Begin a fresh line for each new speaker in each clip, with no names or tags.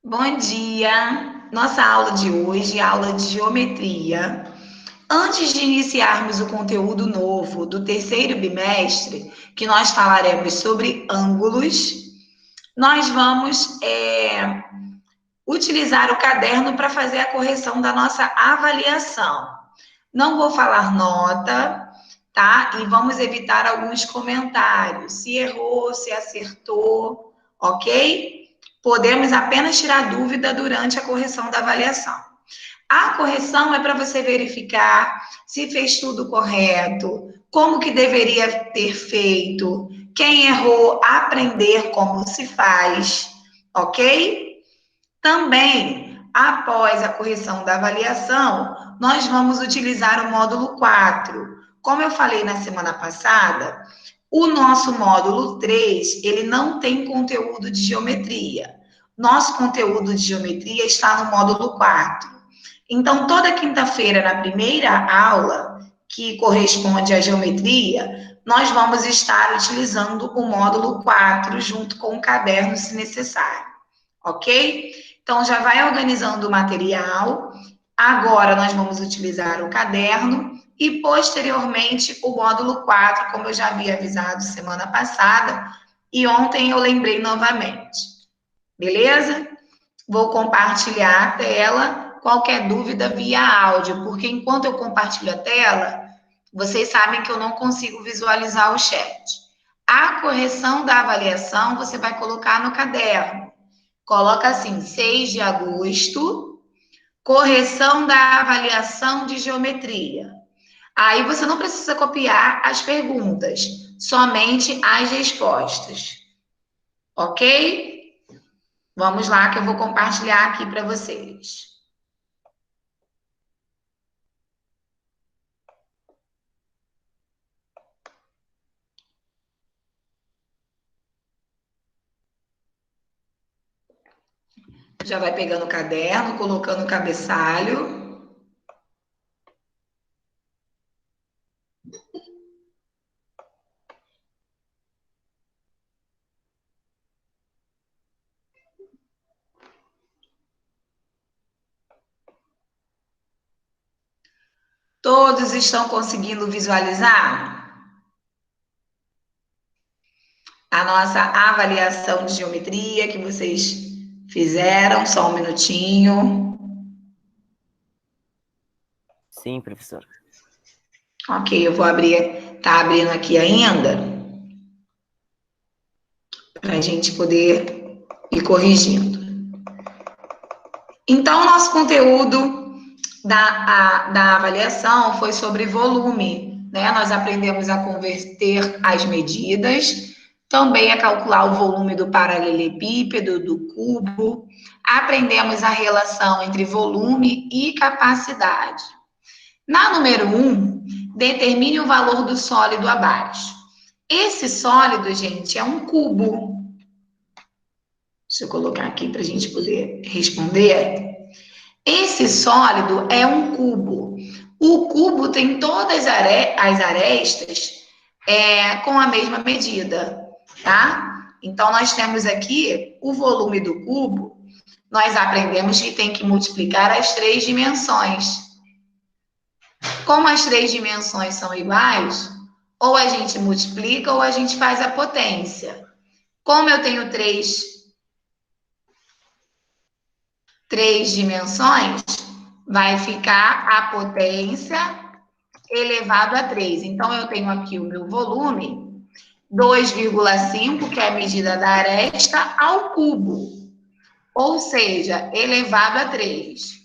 Bom dia! Nossa aula de hoje é aula de geometria. Antes de iniciarmos o conteúdo novo do terceiro bimestre, que nós falaremos sobre ângulos, nós vamos utilizar o caderno para fazer a correção da nossa avaliação. Não vou falar nota, tá? E vamos evitar alguns comentários. Se errou, se acertou, ok? Podemos apenas tirar dúvida durante a correção da avaliação. A correção é para você verificar se fez tudo correto, como que deveria ter feito, quem errou, aprender como se faz, ok? Também, após a correção da avaliação, nós vamos utilizar o módulo 4. Como eu falei na semana passada, o nosso módulo 3, ele não tem conteúdo de geometria. Nosso conteúdo de geometria está no módulo 4. Então, toda quinta-feira, na primeira aula, que corresponde à geometria, nós vamos estar utilizando o módulo 4 junto com o caderno, se necessário. Ok? Então, já vai organizando o material. Agora, nós vamos utilizar o caderno e, posteriormente, o módulo 4, como eu já havia avisado semana passada, e ontem eu lembrei novamente. Beleza? Vou compartilhar a tela. Qualquer dúvida via áudio, porque enquanto eu compartilho a tela, vocês sabem que eu não consigo visualizar o chat. A correção da avaliação você vai colocar no caderno. Coloca assim, 6 de agosto, correção da avaliação de geometria. Aí você não precisa copiar as perguntas, somente as respostas. Ok? Vamos lá que eu vou compartilhar aqui para vocês. Já vai pegando o caderno, colocando o cabeçalho. Todos estão conseguindo visualizar a nossa avaliação de geometria que vocês fizeram? Só um minutinho.
Sim, professor.
Ok, eu vou abrir, tá abrindo aqui ainda, para a gente poder ir corrigindo. Então, o nosso conteúdo da avaliação foi sobre volume, né? Nós aprendemos a converter as medidas, também a calcular o volume do paralelepípedo, do cubo, aprendemos a relação entre volume e capacidade. Na número 1, determine o valor do sólido abaixo. Esse sólido, gente, é um cubo. Deixa eu colocar aqui para a gente poder responder. Esse sólido é um cubo. O cubo tem todas as arestas com a mesma medida, tá? Então, nós temos aqui o volume do cubo. Nós aprendemos que tem que multiplicar as 3 dimensões. Como as 3 dimensões são iguais, ou a gente multiplica ou a gente faz a potência. Como eu tenho três dimensões, vai ficar a potência elevado a 3. Então, eu tenho aqui o meu volume, 2,5, que é a medida da aresta, ao cubo. Ou seja, elevado a 3.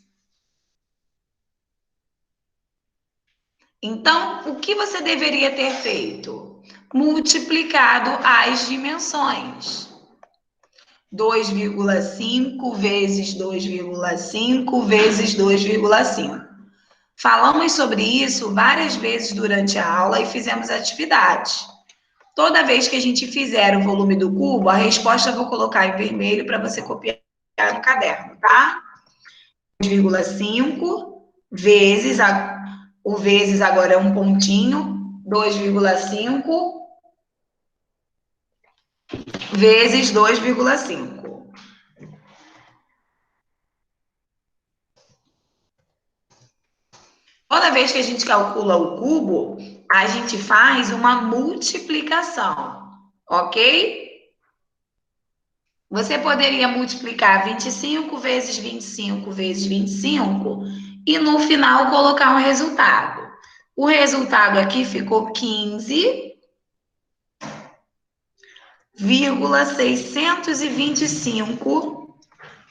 Então, o que você deveria ter feito? Multiplicado as dimensões. 2,5 vezes 2,5 vezes 2,5. Falamos sobre isso várias vezes durante a aula e fizemos atividades. Toda vez que a gente fizer o volume do cubo, a resposta eu vou colocar em vermelho para você copiar no caderno, tá? 2,5 vezes, o vezes agora é um pontinho, 2,5 vezes 2,5. vez que a gente calcula o cubo, a gente faz uma multiplicação, ok? Você poderia multiplicar 25 vezes 25 vezes 25 e no final colocar um resultado. O resultado aqui ficou 15,625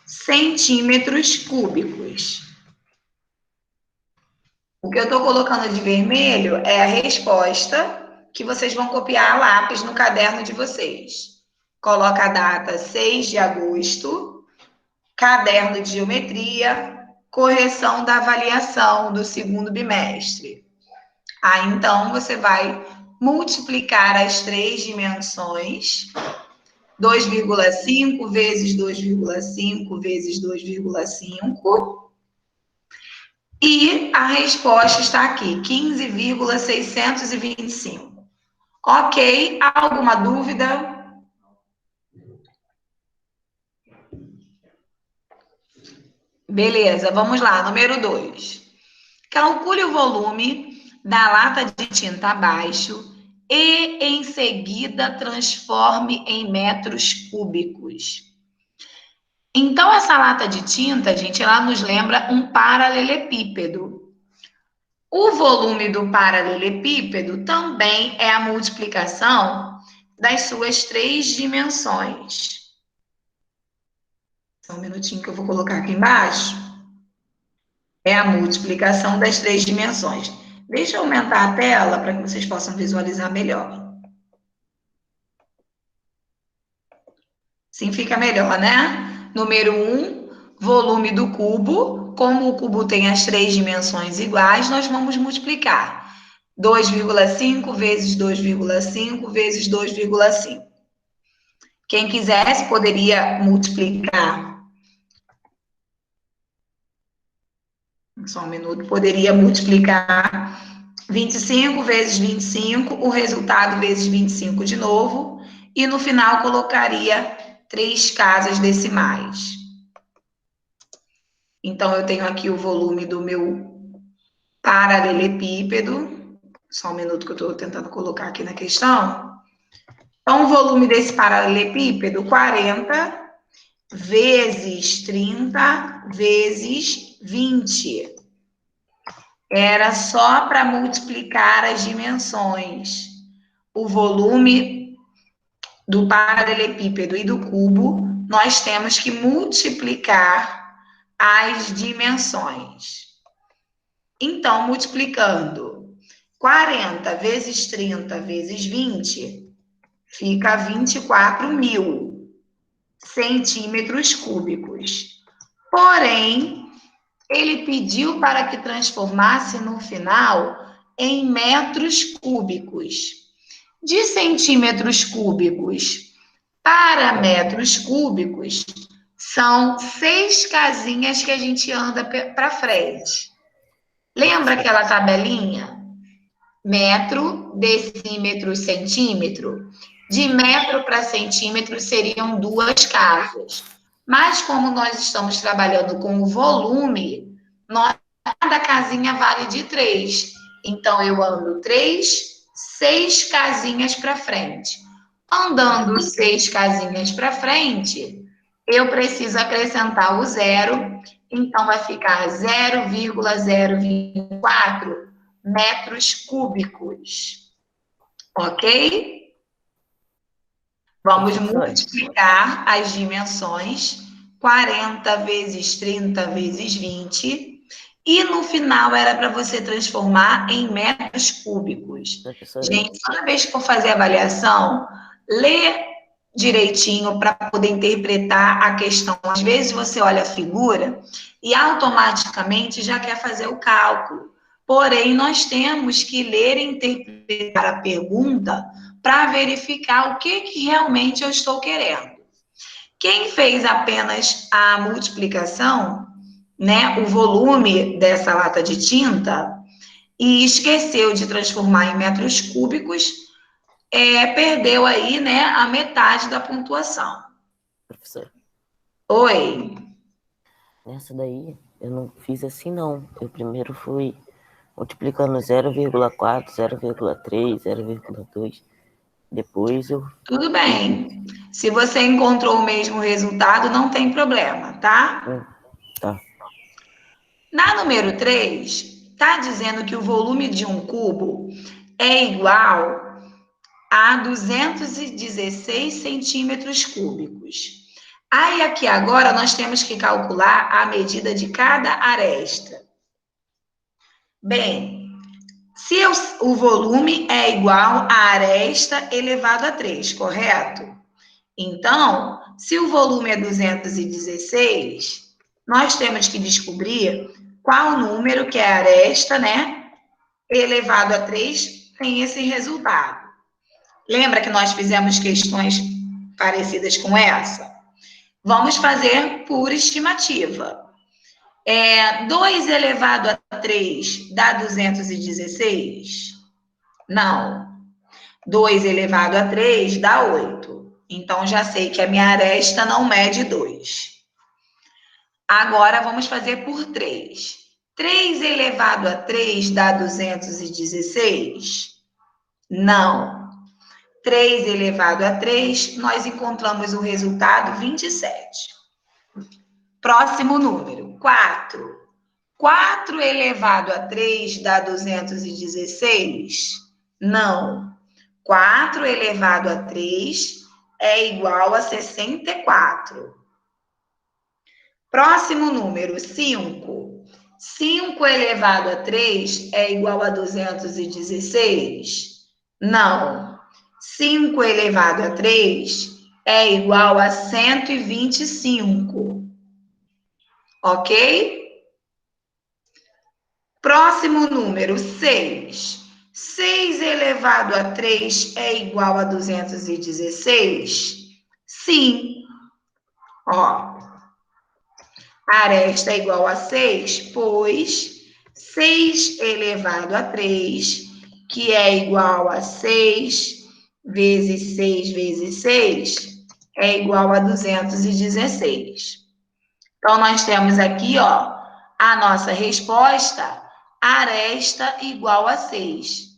centímetros cúbicos. O que eu estou colocando de vermelho é a resposta que vocês vão copiar a lápis no caderno de vocês. Coloca a data 6 de agosto, caderno de geometria, correção da avaliação do segundo bimestre. Aí, então, você vai multiplicar as três dimensões, 2,5 vezes 2,5 vezes 2,5, e a resposta está aqui, 15,625. Ok, alguma dúvida? Beleza, vamos lá, número 2. Calcule o volume da lata de tinta abaixo e, em seguida, transforme em metros cúbicos. Então, essa lata de tinta, gente, ela nos lembra um paralelepípedo. O volume do paralelepípedo também é a multiplicação das suas três dimensões. Só um minutinho que eu vou colocar aqui embaixo. É a multiplicação das três dimensões. Deixa eu aumentar a tela para que vocês possam visualizar melhor. Sim, fica melhor, né? Número 1, volume do cubo. Como o cubo tem as três dimensões iguais, nós vamos multiplicar. 2,5 vezes 2,5 vezes 2,5. Quem quisesse poderia multiplicar. Só um minuto. Poderia multiplicar 25 vezes 25, o resultado vezes 25 de novo. E no final colocaria 3 casas decimais. Então, eu tenho aqui o volume do meu paralelepípedo. Só um minuto que eu estou tentando colocar aqui na questão. Então, o volume desse paralelepípedo, 40 vezes 30 vezes 20. Era só para multiplicar as dimensões. O volume do paralelepípedo e do cubo, nós temos que multiplicar as dimensões. Então, multiplicando 40 vezes 30 vezes 20, fica 24.000 centímetros cúbicos. Porém, ele pediu para que transformasse no final em metros cúbicos. De centímetros cúbicos para metros cúbicos, são 6 casinhas que a gente anda para frente. Lembra aquela tabelinha? Metro, decímetro, centímetro. De metro para centímetro seriam 2 casas. Mas como nós estamos trabalhando com o volume, cada casinha vale de 3. Então, eu ando 6 casinhas para frente. Andando 6 casinhas para frente, eu preciso acrescentar o zero. Então, vai ficar 0,024 metros cúbicos. Ok? Vamos multiplicar as dimensões. 40 vezes 30 vezes 20. E no final era para você transformar em metros cúbicos. Gente, toda vez que for fazer a avaliação, lê direitinho para poder interpretar a questão. Às vezes você olha a figura e automaticamente já quer fazer o cálculo. Porém, nós temos que ler e interpretar a pergunta para verificar o que realmente eu estou querendo. Quem fez apenas a multiplicação, né, o volume dessa lata de tinta, e esqueceu de transformar em metros cúbicos, perdeu aí, né, a metade da pontuação.
Professor.
Oi.
Nessa daí, eu não fiz assim, não. Eu primeiro fui multiplicando 0,4, 0,3, 0,2. Depois eu...
Tudo bem. Se você encontrou o mesmo resultado, não tem problema, tá?
Tá.
Na número 3, está dizendo que o volume de um cubo é igual a 216 centímetros cúbicos. Aí, aqui agora, nós temos que calcular a medida de cada aresta. Bem, se o volume é igual a aresta elevado a 3, correto? Então, se o volume é 216, nós temos que descobrir qual número que é a aresta, né? Elevado a 3 tem esse resultado. Lembra que nós fizemos questões parecidas com essa? Vamos fazer por estimativa. 2 elevado a 3 dá 216? Não. 2 elevado a 3 dá 8. Então, já sei que a minha aresta não mede 2. Agora, vamos fazer por 3. 3 elevado a 3 dá 216? Não. 3 elevado a 3, nós encontramos o resultado 27. Próximo número, 4. 4 elevado a 3 dá 216? Não. 4 elevado a 3 é igual a 64. Próximo número, 5. 5 elevado a 3 é igual a 216? Não. 5 elevado a 3 é igual a 125. Ok? Próximo número, 6. 6 elevado a 3 é igual a 216? Sim. Ó, aresta é igual a 6, pois 6 elevado a 3, que é igual a 6 vezes 6 vezes 6, é igual a 216. Então, nós temos aqui, ó, a nossa resposta, aresta igual a 6.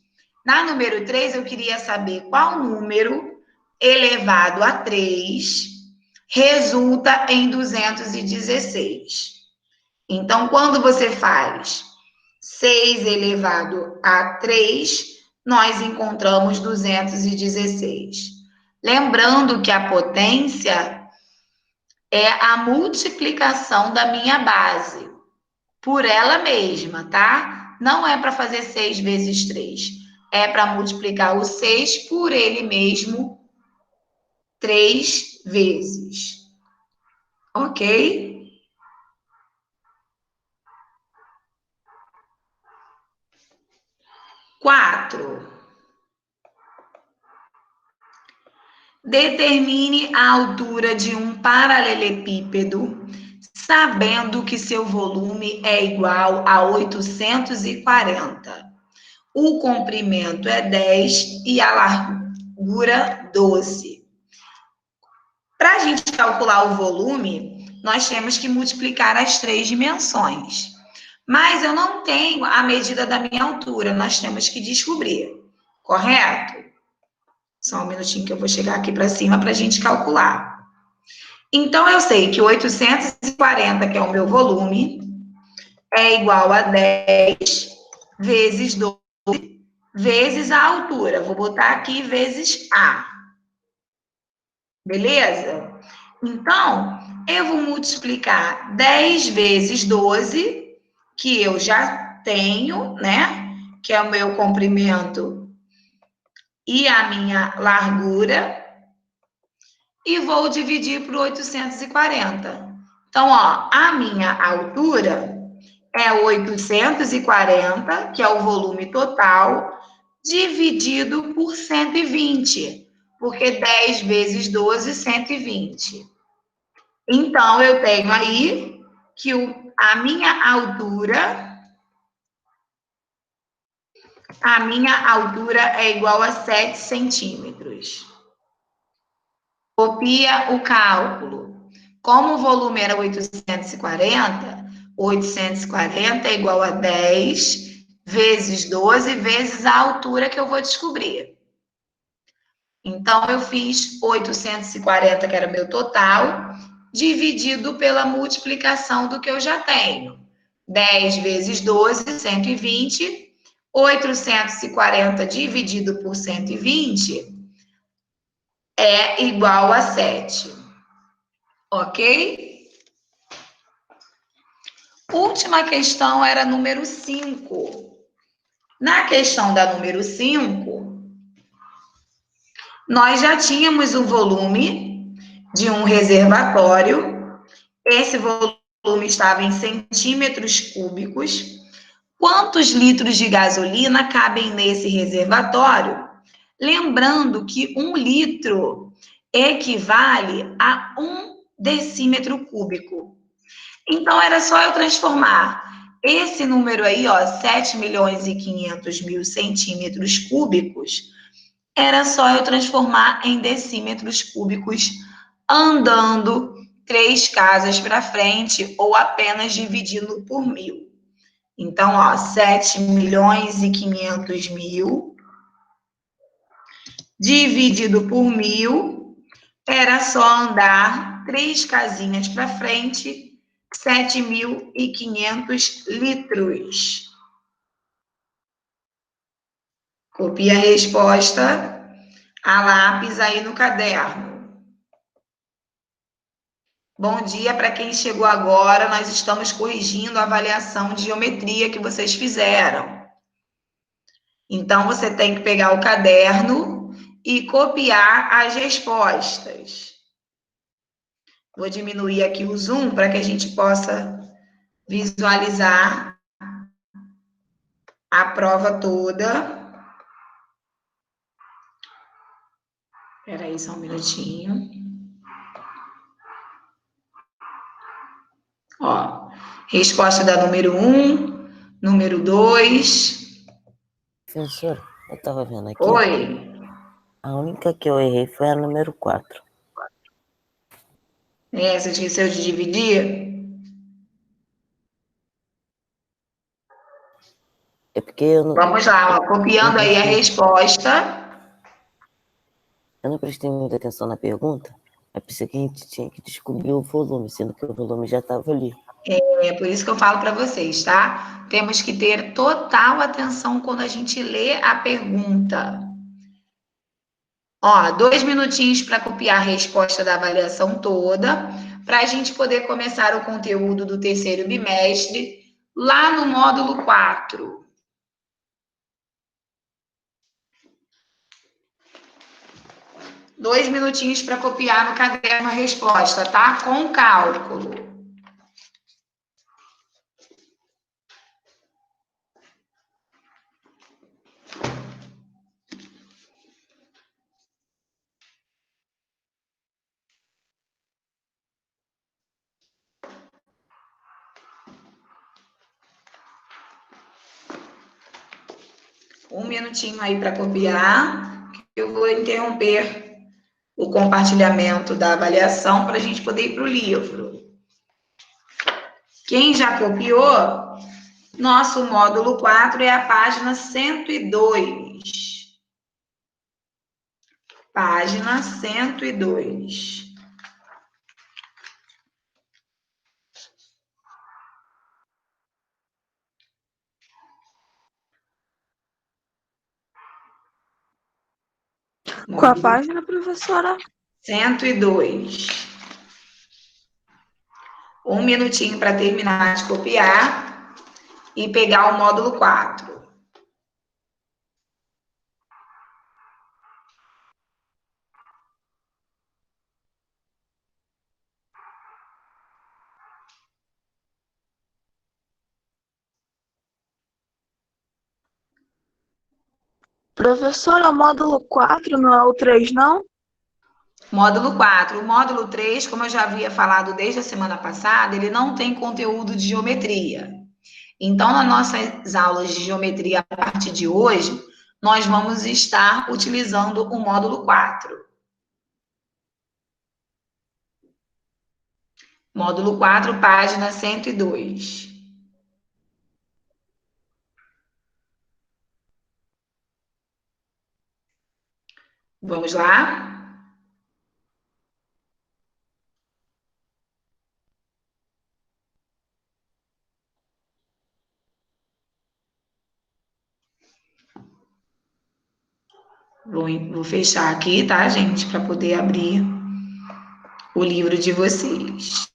Na número 3, eu queria saber qual número elevado a 3 resulta em 216. Então, quando você faz 6 elevado a 3, nós encontramos 216. Lembrando que a potência é a multiplicação da minha base por ela mesma, tá? Não é para fazer 6 vezes 3. É para multiplicar o 6 por ele mesmo 3 vezes. Ok? Quatro. Determine a altura de um paralelepípedo, sabendo que seu volume é igual a 840. O comprimento é 10 e a largura 12. Para a gente calcular o volume, nós temos que multiplicar as 3 dimensões. Mas eu não tenho a medida da minha altura, nós temos que descobrir, correto? Só um minutinho que eu vou chegar aqui para cima para a gente calcular. Então, eu sei que 840, que é o meu volume, é igual a 10 vezes 12 vezes a altura. Vou botar aqui vezes A. Beleza? Então, eu vou multiplicar 10 vezes 12, que eu já tenho, né? Que é o meu comprimento e a minha largura. E vou dividir por 840. Então, ó, a minha altura é 840, que é o volume total, dividido por 120, porque 10 vezes 12, 120. Então, eu tenho aí que a minha altura é igual a 7 centímetros. Copia o cálculo. Como o volume era 840 é igual a 10 vezes 12 vezes a altura que eu vou descobrir. Então, eu fiz 840, que era o meu total, dividido pela multiplicação do que eu já tenho. 10 vezes 12, 120. 840 dividido por 120 é igual a 7. Ok? Última questão era número 5. Na questão da número 5, nós já tínhamos o volume de um reservatório. Esse volume estava em centímetros cúbicos. Quantos litros de gasolina cabem nesse reservatório? Lembrando que 1 litro equivale a 1 decímetro cúbico. Então, era só eu transformar esse número aí, ó, 7.500.000 centímetros cúbicos, era só eu transformar em decímetros cúbicos andando 3 casas para frente ou apenas dividindo por 1.000. Então, ó, 7.500.000 dividido por 1.000, era só andar 3 casinhas para frente, 7.500 litros. Copia a resposta a lápis aí no caderno. Bom dia para quem chegou agora. Nós estamos corrigindo a avaliação de geometria que vocês fizeram. Então, você tem que pegar o caderno e copiar as respostas. Vou diminuir aqui o zoom para que a gente possa visualizar a prova toda. Espera aí só um minutinho. Ó, resposta da número 1, número 2.
Professor, eu estava vendo aqui.
Oi.
A única que eu errei foi a número 4.
Você esqueceu de dividir?
É porque eu não...
Vamos lá, ó, copiando aí a resposta.
Eu não prestei muita atenção na pergunta. É por isso que a gente tinha que descobrir o volume, sendo que o volume já estava ali.
É por isso que eu falo para vocês, tá? Temos que ter total atenção quando a gente lê a pergunta. Ó, 2 minutinhos para copiar a resposta da avaliação toda, para a gente poder começar o conteúdo do terceiro bimestre, lá no módulo 4. Dois minutinhos para copiar no caderno a resposta, tá? Com cálculo. Um minutinho aí para copiar. Eu vou interromper o compartilhamento da avaliação para a gente poder ir para o livro. Quem já copiou, nosso módulo 4 é a página 102. Página 102.
Qual a página, professora?
102. Um minutinho para terminar de copiar e pegar o módulo 4.
Professora, o módulo 4 não é o 3, não?
Módulo 4. O módulo 3, como eu já havia falado desde a semana passada, ele não tem conteúdo de geometria. Então, nas nossas aulas de geometria a partir de hoje, nós vamos estar utilizando o módulo 4. Módulo 4, página 102. Vamos lá? Vou fechar aqui, tá, gente? Para poder abrir o livro de vocês.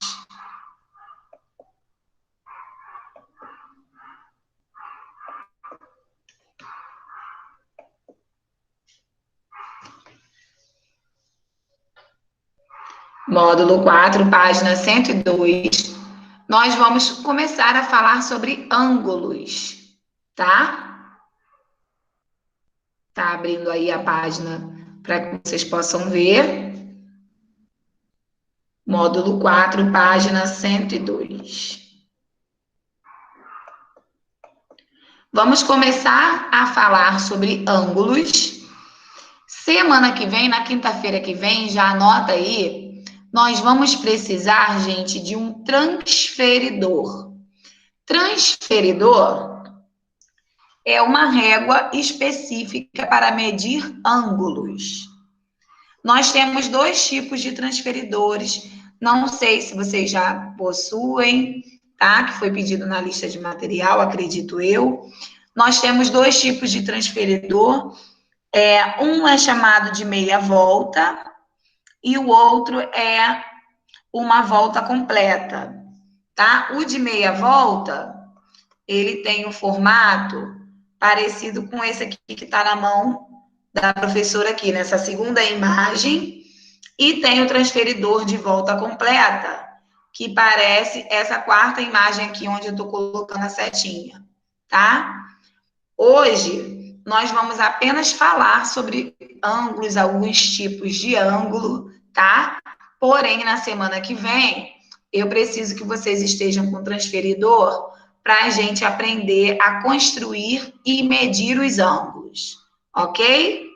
Módulo 4, página 102. Nós vamos começar a falar sobre ângulos, tá? Tá abrindo aí a página para que vocês possam ver. Módulo 4, página 102. Vamos começar a falar sobre ângulos. Semana que vem, na quinta-feira que vem, já anota aí, nós vamos precisar, gente, de um transferidor. Transferidor é uma régua específica para medir ângulos. Nós temos dois tipos de transferidores. Não sei se vocês já possuem, tá? Que foi pedido na lista de material, acredito eu. Nós temos dois tipos de transferidor. Um é chamado de meia volta e o outro é uma volta completa, tá? O de meia volta, ele tem um formato parecido com esse aqui que está na mão da professora aqui, nessa segunda imagem, e tem o transferidor de volta completa, que parece essa quarta imagem aqui, onde eu estou colocando a setinha, tá? Hoje, nós vamos apenas falar sobre ângulos, alguns tipos de ângulo, tá? Porém, na semana que vem, eu preciso que vocês estejam com o transferidor para a gente aprender a construir e medir os ângulos, ok?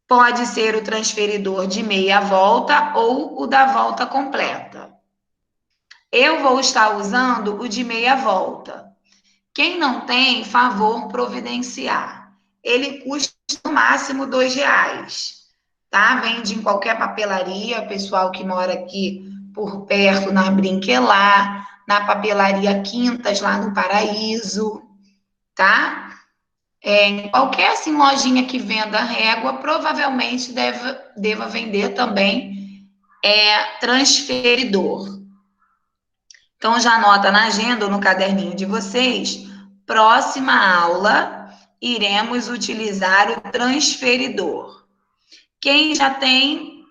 Pode ser o transferidor de meia volta ou o da volta completa. Eu vou estar usando o de meia volta. Quem não tem, favor providenciar. Ele custa no máximo R$2, tá? Vende em qualquer papelaria, pessoal que mora aqui por perto, na Brinquelar, na papelaria Quintas, lá no Paraíso, tá? Em qualquer assim, lojinha que venda régua, provavelmente deva vender também transferidor. Então, já anota na agenda ou no caderninho de vocês, próxima aula, iremos utilizar o transferidor. Quem já tem,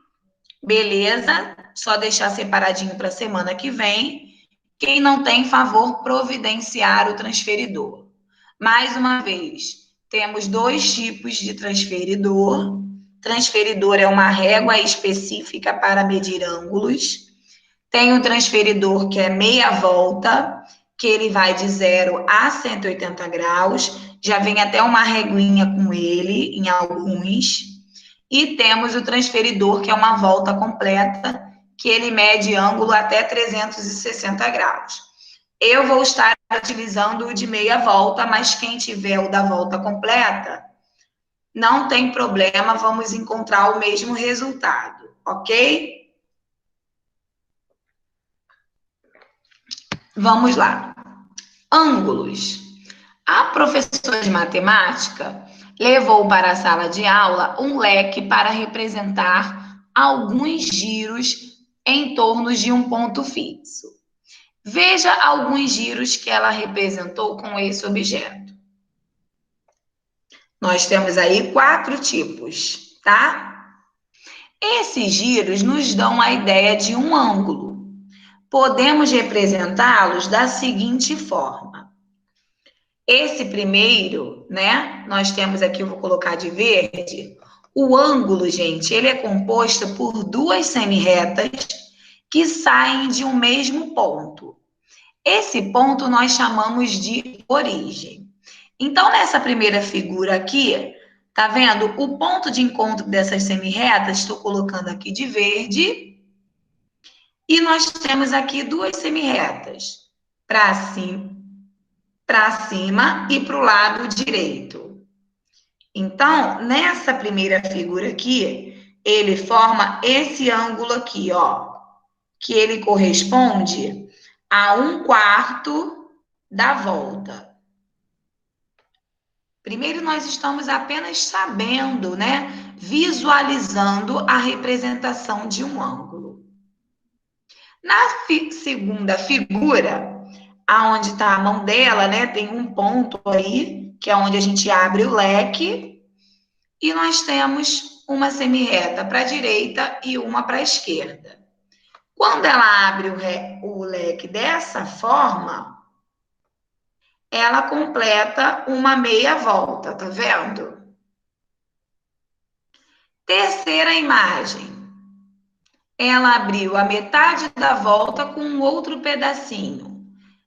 beleza, só deixar separadinho para a semana que vem. Quem não tem, favor providenciar o transferidor. Mais uma vez, temos dois tipos de transferidor. Transferidor é uma régua específica para medir ângulos. Tem um transferidor que é meia volta, que ele vai de 0 a 180 graus. Já vem até uma reguinha com ele, em alguns. E temos o transferidor, que é uma volta completa, que ele mede ângulo até 360 graus. Eu vou estar utilizando o de meia volta, mas quem tiver o da volta completa, não tem problema, vamos encontrar o mesmo resultado, ok? Vamos lá. Ângulos. A professora de matemática levou para a sala de aula um leque para representar alguns giros em torno de um ponto fixo. Veja alguns giros que ela representou com esse objeto. Nós temos aí 4 tipos, tá? Esses giros nos dão a ideia de um ângulo. Podemos representá-los da seguinte forma. Esse primeiro, né? Nós temos aqui, eu vou colocar de verde. O ângulo, gente, ele é composto por 2 semi-retas que saem de um mesmo ponto. Esse ponto nós chamamos de origem. Então, nessa primeira figura aqui, tá vendo? O ponto de encontro dessas semi-retas, estou colocando aqui de verde. E nós temos aqui 2 semi-retas, para cima e para o lado direito. Então, nessa primeira figura aqui, ele forma esse ângulo aqui, ó, que ele corresponde a 1/4 da volta. Primeiro, nós estamos apenas sabendo, né, visualizando a representação de um ângulo. Na segunda figura, aonde está a mão dela, né, tem um ponto aí, que é onde a gente abre o leque, e nós temos uma semirreta para a direita e uma para a esquerda. Quando ela abre o leque dessa forma, ela completa uma meia volta, tá vendo? Terceira imagem. Ela abriu a metade da volta com um outro pedacinho.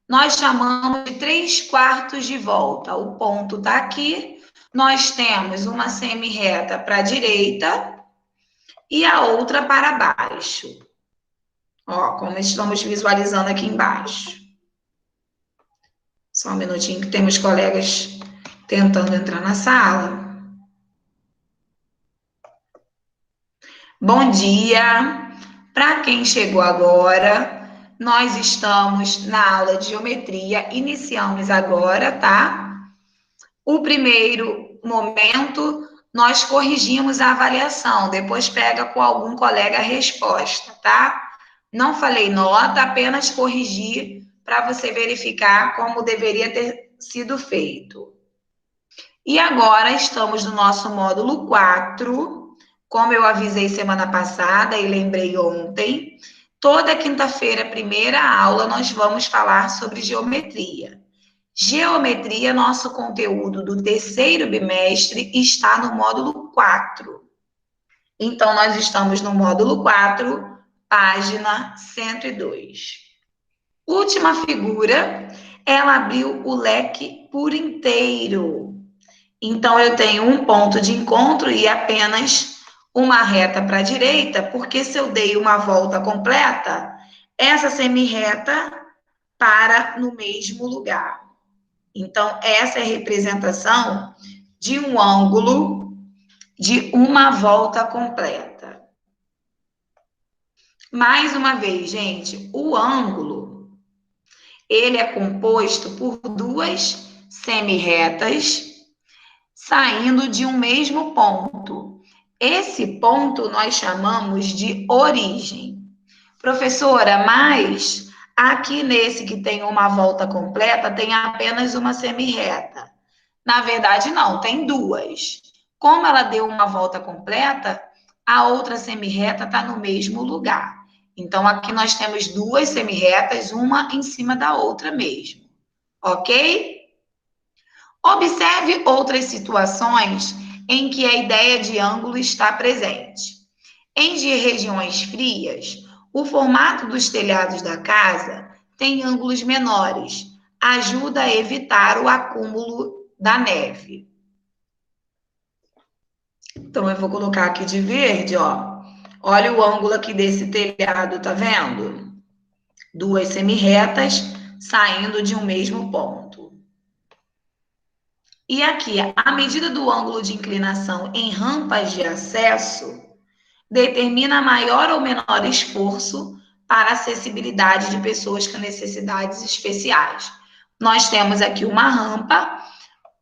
Nós chamamos de 3/4 de volta. O ponto está aqui. Nós temos uma semirreta para a direita e a outra para baixo. Ó, como estamos visualizando aqui embaixo. Só um minutinho que temos colegas tentando entrar na sala. Bom dia! Para quem chegou agora, nós estamos na aula de geometria, iniciamos agora, tá? O primeiro momento, nós corrigimos a avaliação, depois pega com algum colega a resposta, tá? Não falei nota, apenas corrigi para você verificar como deveria ter sido feito. E agora estamos no nosso módulo 4, como eu avisei semana passada e lembrei ontem, toda quinta-feira, primeira aula, nós vamos falar sobre geometria. Geometria, nosso conteúdo do terceiro bimestre, está no módulo 4. Então, nós estamos no módulo 4, página 102. Última figura, ela abriu o leque por inteiro. Então, eu tenho um ponto de encontro e apenas uma reta para a direita, porque se eu dei uma volta completa, essa semirreta para no mesmo lugar. Então, essa é a representação de um ângulo de uma volta completa. Mais uma vez, gente, o ângulo, ele é composto por duas semirretas saindo de um mesmo ponto. Esse ponto nós chamamos de origem. Professora, mas aqui nesse que tem uma volta completa, tem apenas uma semirreta. Na verdade, não, tem duas. Como ela deu uma volta completa, a outra semirreta está no mesmo lugar. Então, aqui nós temos duas semirretas, uma em cima da outra mesmo. Ok? Observe outras situações em que a ideia de ângulo está presente. Em regiões frias, o formato dos telhados da casa tem ângulos menores, ajuda a evitar o acúmulo da neve. Então, eu vou colocar aqui de verde, ó. Olha o ângulo aqui desse telhado, tá vendo? Duas semirretas saindo de um mesmo ponto. E aqui, a medida do ângulo de inclinação em rampas de acesso determina maior ou menor esforço para a acessibilidade de pessoas com necessidades especiais. Nós temos aqui uma rampa,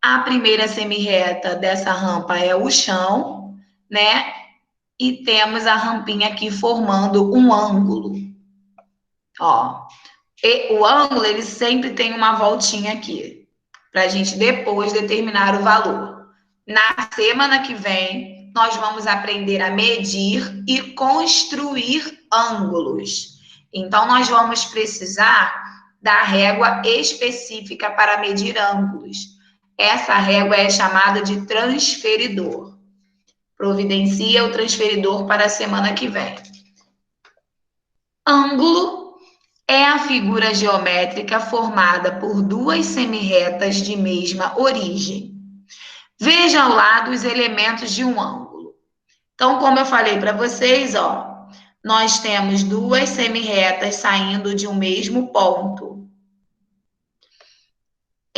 a primeira semirreta dessa rampa é o chão, né? E temos a rampinha aqui formando um ângulo. Ó, e o ângulo, ele sempre tem uma voltinha aqui, para a gente depois determinar o valor. Na semana que vem, nós vamos aprender a medir e construir ângulos. Então, nós vamos precisar da régua específica para medir ângulos. Essa régua é chamada de transferidor. Providencia o transferidor para a semana que vem. Ângulo é a figura geométrica formada por duas semirretas de mesma origem. Veja ao lado os elementos de um ângulo. Então, como eu falei para vocês, ó, nós temos duas semirretas saindo de um mesmo ponto.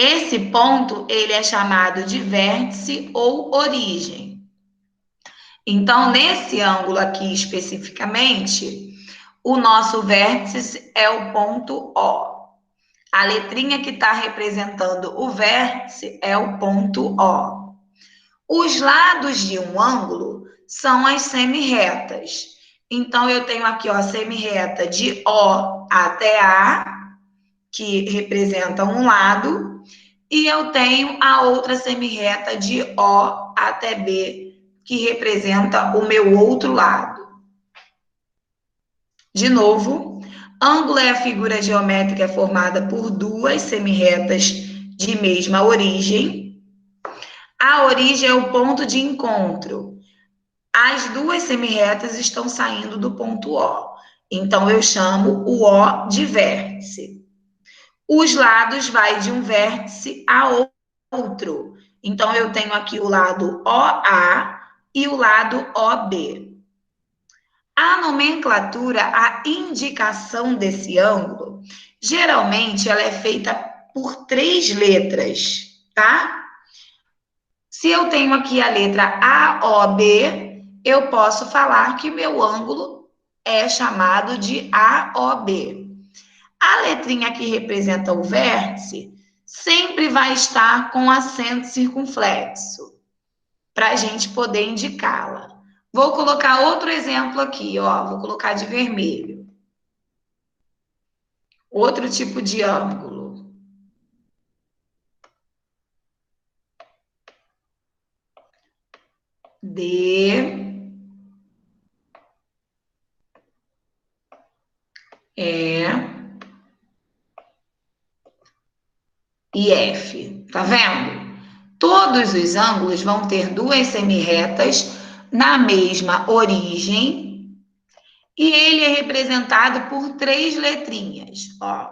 Esse ponto, ele é chamado de vértice ou origem. Então, nesse ângulo aqui especificamente, o nosso vértice é o ponto O. A letrinha que está representando o vértice é o ponto O. Os lados de um ângulo são as semirretas. Então, eu tenho aqui, ó, a semirreta de O até A, que representa um lado, e eu tenho a outra semirreta de O até B, que representa o meu outro lado. De novo, ângulo é a figura geométrica formada por duas semirretas de mesma origem. A origem é o ponto de encontro. As duas semirretas estão saindo do ponto O. Então, eu chamo o O de vértice. Os lados vai de um vértice a outro. Então, eu tenho aqui o lado OA e o lado OB. A nomenclatura, a indicação desse ângulo, geralmente ela é feita por 3 letras, tá? Se eu tenho aqui a letra AOB, eu posso falar que meu ângulo é chamado de AOB. A letrinha que representa o vértice sempre vai estar com acento circunflexo, para a gente poder indicá-la. Vou colocar outro exemplo aqui, ó. Vou colocar de vermelho. Outro tipo de ângulo. D, E e F. Tá vendo? Todos os ângulos vão ter duas semirretas na mesma origem e ele é representado por 3 letrinhas. Ó,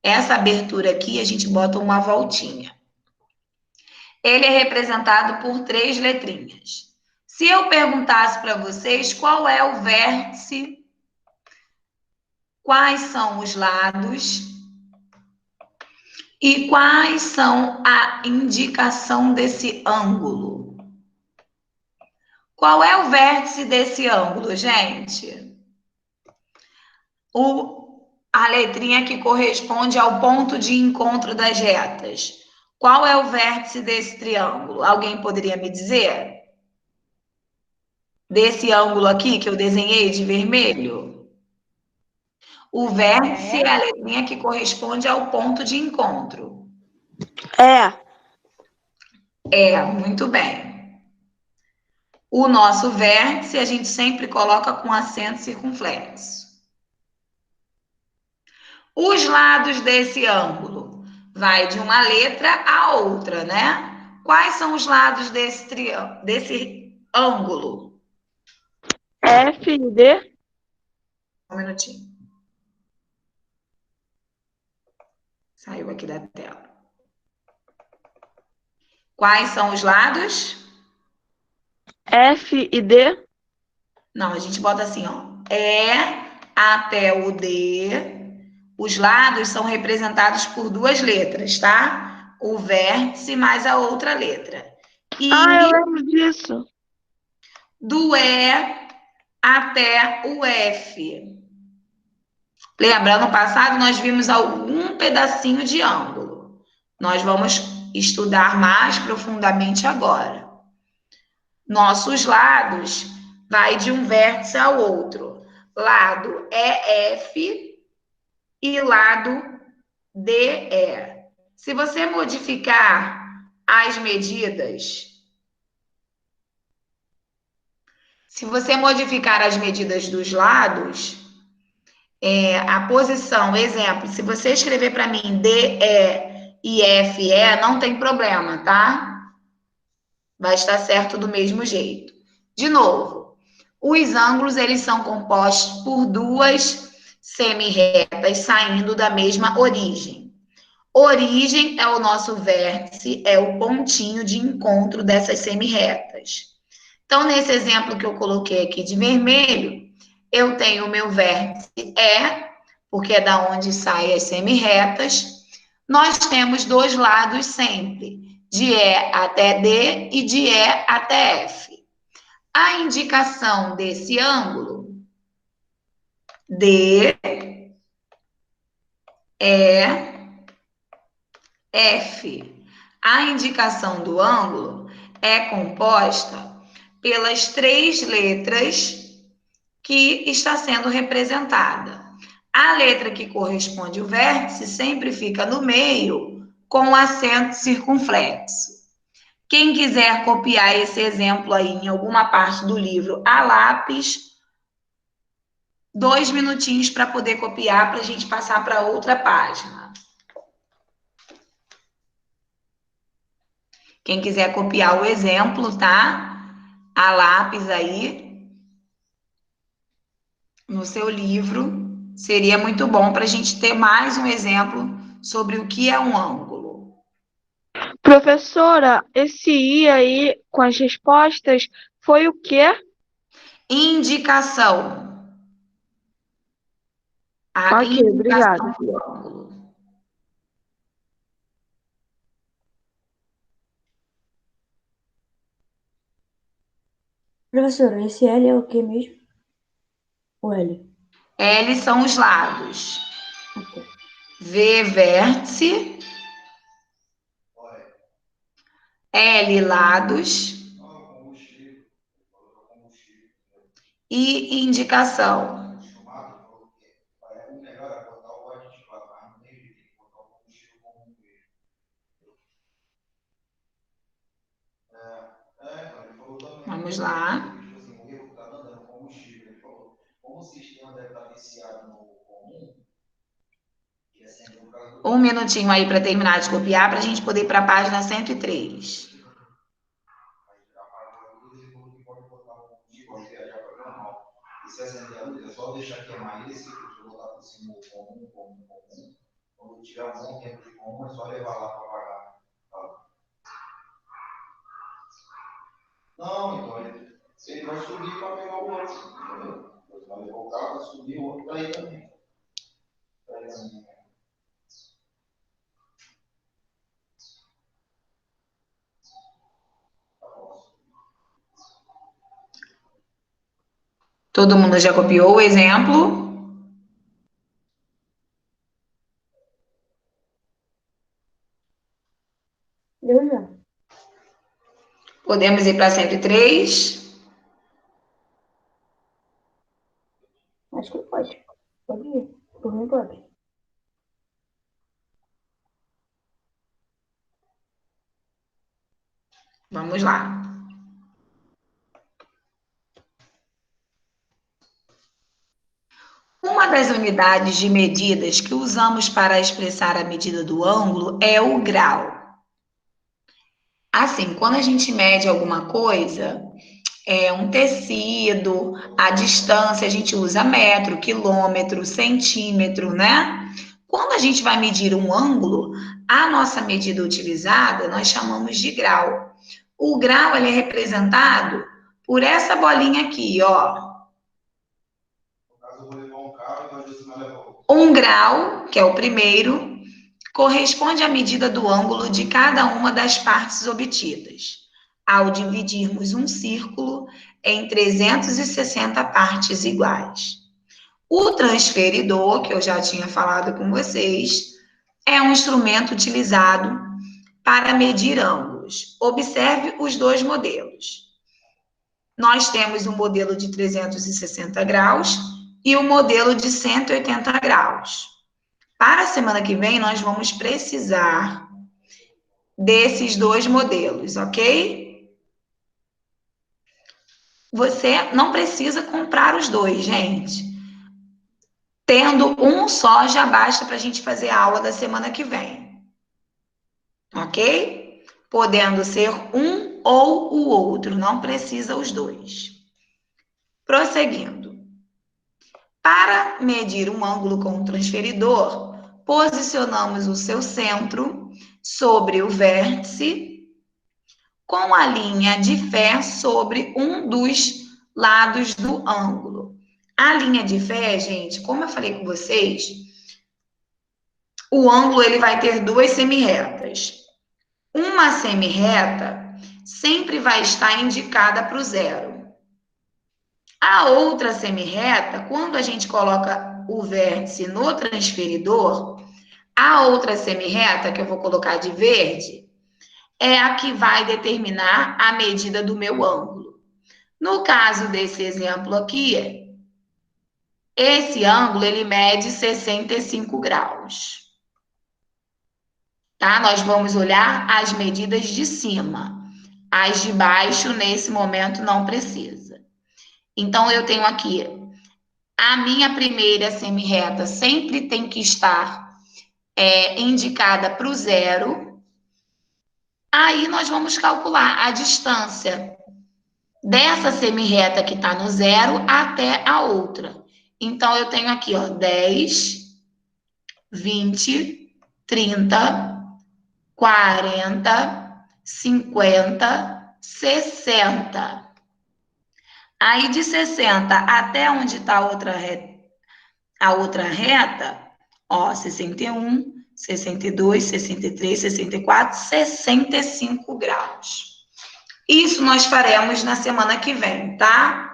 essa abertura aqui a gente bota uma voltinha. Ele é representado por 3 letrinhas. Se eu perguntasse para vocês qual é o vértice, quais são os lados e quais são a indicação desse ângulo? Qual é o vértice desse ângulo, gente? A letrinha que corresponde ao ponto de encontro das retas. Qual é o vértice desse triângulo? Alguém poderia me dizer? Desse ângulo aqui que eu desenhei de vermelho? O vértice é a letrinha que corresponde ao ponto de encontro. Muito bem. O nosso vértice a gente sempre coloca com acento circunflexo. Os lados desse ângulo vai de uma letra a outra, né? Quais são os lados desse ângulo?
F e D.
Um minutinho. Saiu aqui da tela. Quais são os lados?
F e D.
Não, a gente bota assim, ó. E até o D. Os lados são representados por 2 letras, tá? O vértice mais a outra letra. E
Eu lembro disso.
do E até o F. Lembra, no passado nós vimos algum pedacinho de ângulo. Nós vamos estudar mais profundamente agora. Nossos lados vai de um vértice ao outro. Lado EF e lado DE. Se você modificar as medidas, dos lados, a posição, exemplo, se você escrever para mim DE e FE, não tem problema, tá? Vai estar certo do mesmo jeito. De novo, os ângulos, eles são compostos por 2 semirretas saindo da mesma origem. Origem é o nosso vértice, é o pontinho de encontro dessas semirretas. Então, nesse exemplo que eu coloquei aqui de vermelho, eu tenho o meu vértice E, porque é da onde saem as semirretas. Nós temos dois lados sempre, de E até D e de E até F. A indicação desse ângulo, D, E, F. A indicação do ângulo é composta pelas três letras que está sendo representada. A letra que corresponde ao vértice sempre fica no meio com acento circunflexo. Quem quiser copiar esse exemplo aí em alguma parte do livro a lápis, 2 minutinhos para poder copiar para a gente passar para outra página. Quem quiser copiar o exemplo, tá? A lápis aí no seu livro, seria muito bom para a gente ter mais um exemplo sobre o que é um ângulo.
Professora, esse I aí com as respostas foi o quê?
Indicação. A
Ok,
indicação
obrigada.
do ângulo.
Professora, esse L é o que mesmo? O L.
L são os lados.
Ok.
V, vértice. L, lados. E indicação. Vamos lá. Um minutinho aí para terminar de copiar, para a gente poder ir para a página 103. Se acender a luz, é só deixar queimar esse, eu vou botar por cima o comum. Quando tiver um bom tempo de comum, é só levar lá para apagar. Não, então, ele vai subir para pegar o outro, entendeu? Ele vai levar o carro, vai subir o outro para ir também. Todo mundo já copiou o exemplo?
Deu já.
Podemos ir para 103?
Acho que pode. Pode ir. Por mim, pode.
Vamos lá. Uma das unidades de medidas que usamos para expressar a medida do ângulo é o grau. Assim, quando a gente mede alguma coisa, um tecido, a distância, a gente usa metro, quilômetro, centímetro, né? Quando a gente vai medir um ângulo, a nossa medida utilizada nós chamamos de grau. O grau ele é representado por essa bolinha aqui, ó. Um grau, que é o primeiro, corresponde à medida do ângulo de cada uma das partes obtidas, ao dividirmos um círculo em 360 partes iguais. O transferidor, que eu já tinha falado com vocês, é um instrumento utilizado para medir ângulos. Observe os dois modelos. Nós temos um modelo de 360 graus e um modelo de 180 graus. Para a semana que vem, nós vamos precisar desses dois modelos, ok? Você não precisa comprar os dois, gente. Tendo um só, já basta para a gente fazer a aula da semana que vem. Ok? Podendo ser um ou o outro, não precisa os dois. Prosseguindo. Para medir um ângulo com o transferidor, posicionamos o seu centro sobre o vértice com a linha de fé sobre um dos lados do ângulo. A linha de fé, gente, como eu falei com vocês, o ângulo ele vai ter duas semirretas. Uma semirreta sempre vai estar indicada para o zero. A outra semirreta, quando a gente coloca o vértice no transferidor, a outra semirreta, que eu vou colocar de verde, é a que vai determinar a medida do meu ângulo. No caso desse exemplo aqui, esse ângulo ele mede 65 graus. Tá? Nós vamos olhar as medidas de cima. As de baixo, nesse momento, não precisa. Então, eu tenho aqui, a minha primeira semirreta sempre tem que estar indicada para o zero. Aí, nós vamos calcular a distância dessa semirreta que está no zero até a outra. Então, eu tenho aqui, ó, 10, 20, 30, 40, 50, 60. Aí, de 60 até onde está a outra reta, ó, 61, 62, 63, 64, 65 graus. Isso nós faremos na semana que vem, tá?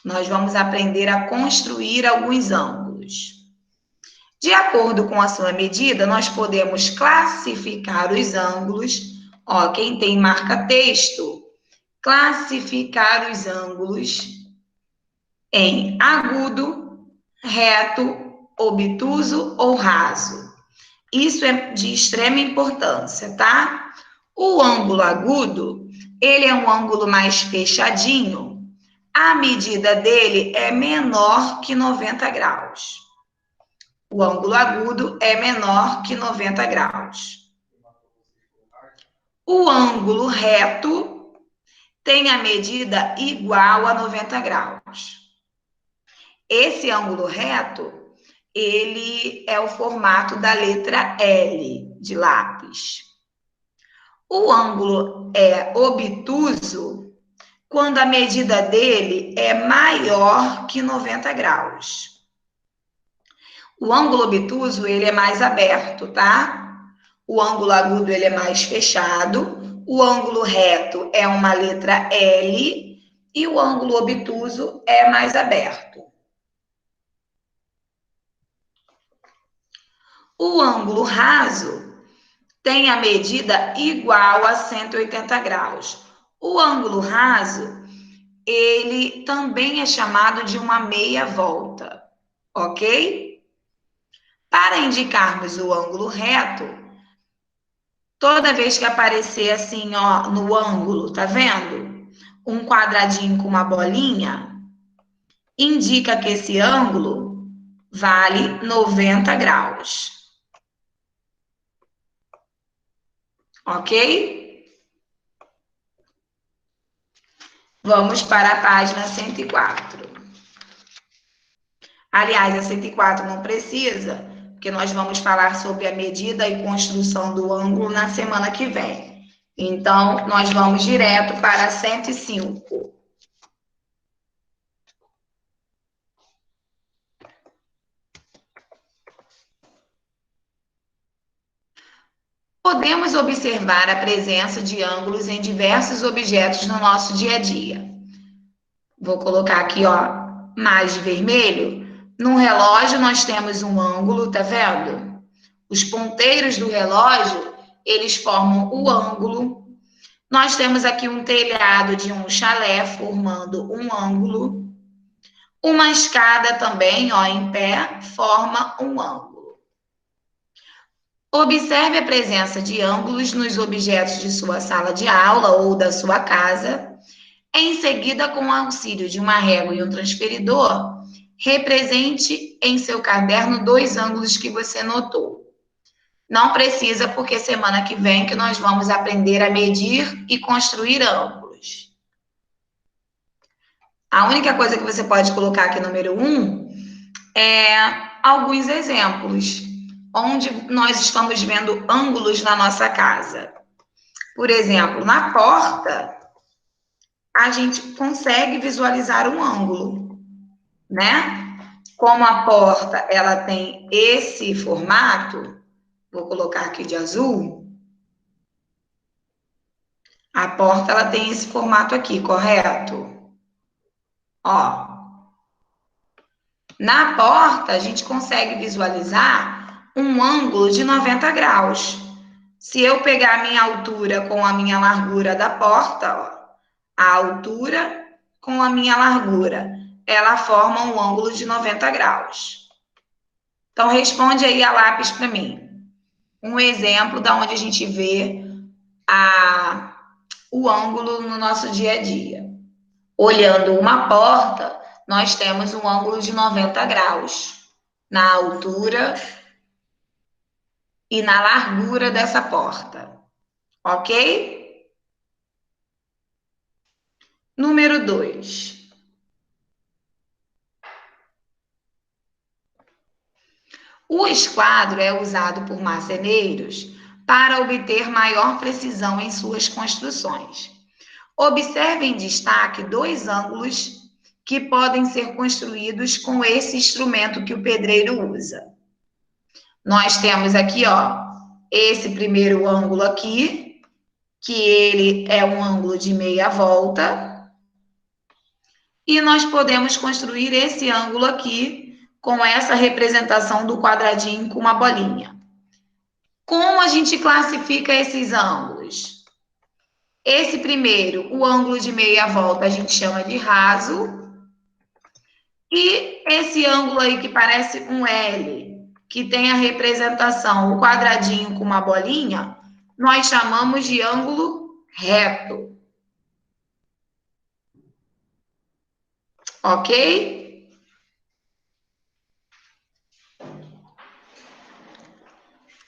Nós vamos aprender a construir alguns ângulos. De acordo com a sua medida, nós podemos classificar os ângulos. Ó, quem tem marca-texto, classificar os ângulos em agudo, reto, obtuso ou raso. Isso é de extrema importância, tá? O ângulo agudo, ele é um ângulo mais fechadinho. A medida dele é menor que 90 graus. O ângulo agudo é menor que 90 graus. O ângulo reto tem a medida igual a 90 graus. Esse ângulo reto, ele é o formato da letra L de lápis. O ângulo é obtuso quando a medida dele é maior que 90 graus. O ângulo obtuso, ele é mais aberto, tá? O ângulo agudo, ele é mais fechado. O ângulo reto é uma letra L e o ângulo obtuso é mais aberto. O ângulo raso tem a medida igual a 180 graus. O ângulo raso, ele também é chamado de uma meia volta, ok? Para indicarmos o ângulo reto, toda vez que aparecer assim, ó, no ângulo, tá vendo? Um quadradinho com uma bolinha, indica que esse ângulo vale 90 graus. Ok? Vamos para a página 104. Aliás, a 104 não precisa, porque nós vamos falar sobre a medida e construção do ângulo na semana que vem. Então, nós vamos direto para a 105. Podemos observar a presença de ângulos em diversos objetos no nosso dia a dia. Vou colocar aqui, ó, mais de vermelho. No relógio, nós temos um ângulo, tá vendo? Os ponteiros do relógio, eles formam o ângulo. Nós temos aqui um telhado de um chalé formando um ângulo. Uma escada também, ó, em pé, forma um ângulo. Observe a presença de ângulos nos objetos de sua sala de aula ou da sua casa. Em seguida, com o auxílio de uma régua e um transferidor, represente em seu caderno 2 ângulos que você notou. Não precisa, porque semana que vem que nós vamos aprender a medir e construir ângulos. A única coisa que você pode colocar aqui, número 1, é alguns exemplos, onde nós estamos vendo ângulos na nossa casa. Por exemplo, na porta, a gente consegue visualizar um ângulo, né? como a porta ela tem esse formato, vou colocar aqui de azul. A porta ela tem esse formato aqui, correto? Ó. Na porta, a gente consegue visualizar um ângulo de 90 graus. Se eu pegar a minha altura com a minha largura da porta, ó, a altura com a minha largura, ela forma um ângulo de 90 graus. Então, responde aí a lápis para mim. Um exemplo da onde a gente vê o ângulo no nosso dia a dia. Olhando uma porta, nós temos um ângulo de 90 graus na altura e na largura dessa porta, ok? Número 2. O esquadro é usado por marceneiros para obter maior precisão em suas construções. Observe em destaque dois ângulos que podem ser construídos com esse instrumento que o pedreiro usa. Nós temos aqui, ó, esse primeiro ângulo aqui, que ele é um ângulo de meia volta. E nós podemos construir esse ângulo aqui com essa representação do quadradinho com uma bolinha. Como a gente classifica esses ângulos? Esse primeiro, o ângulo de meia volta, a gente chama de raso. E esse ângulo aí que parece um L, que tem a representação, o quadradinho com uma bolinha, nós chamamos de ângulo reto. Ok?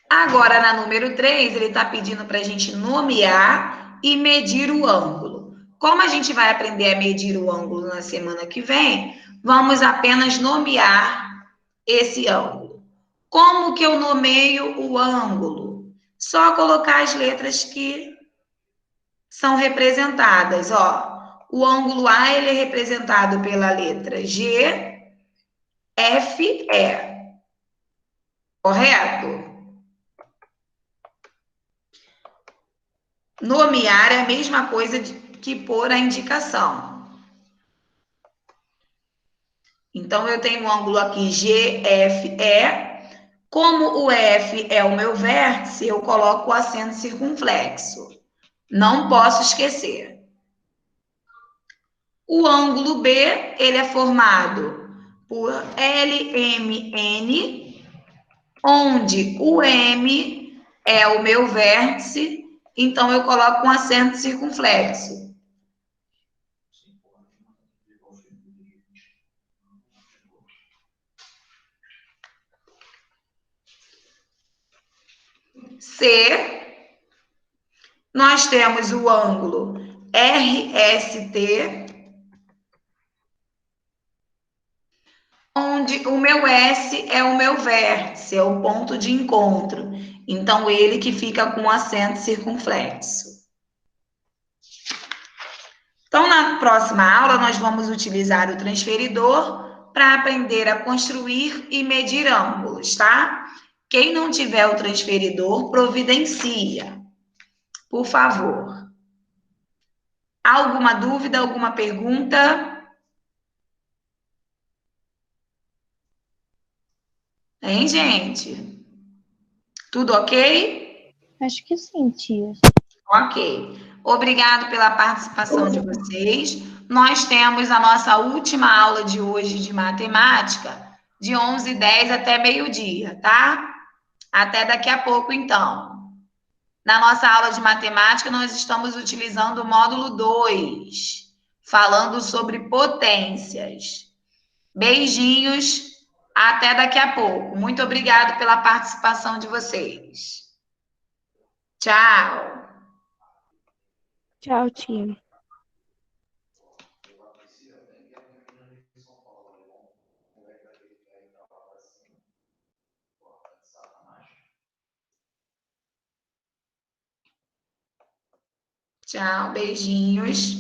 Agora, na número 3, ele está pedindo para a gente nomear e medir o ângulo. Como a gente vai aprender a medir o ângulo na semana que vem, vamos apenas nomear esse ângulo. Como que eu nomeio o ângulo? Só colocar as letras que são representadas, ó. O ângulo A, ele é representado pela letra G, F, E. Correto? Nomear é a mesma coisa que pôr a indicação. Então, eu tenho um ângulo aqui G, F, E. Como o F é o meu vértice, eu coloco o acento circunflexo. Não posso esquecer. O ângulo B, ele é formado por LMN, onde o M é o meu vértice, então eu coloco um acento circunflexo. C, nós temos o ângulo RST, onde o meu S é o meu vértice, é o ponto de encontro. Então, ele que fica com acento circunflexo. Então, na próxima aula, nós vamos utilizar o transferidor para aprender a construir e medir ângulos, tá? Quem não tiver o transferidor, providencia, por favor. Alguma dúvida, alguma pergunta? Hein, gente? Tudo ok?
Acho que sim, tia.
Ok. Obrigado pela participação de vocês. Nós temos a nossa última aula de hoje de matemática, de 11h10 até meio-dia, tá? Até daqui a pouco, então. Na nossa aula de matemática, nós estamos utilizando o módulo 2, falando sobre potências. Beijinhos, até daqui a pouco. Muito obrigado pela participação de vocês. Tchau.
Tchau, tia.
Tchau, beijinhos.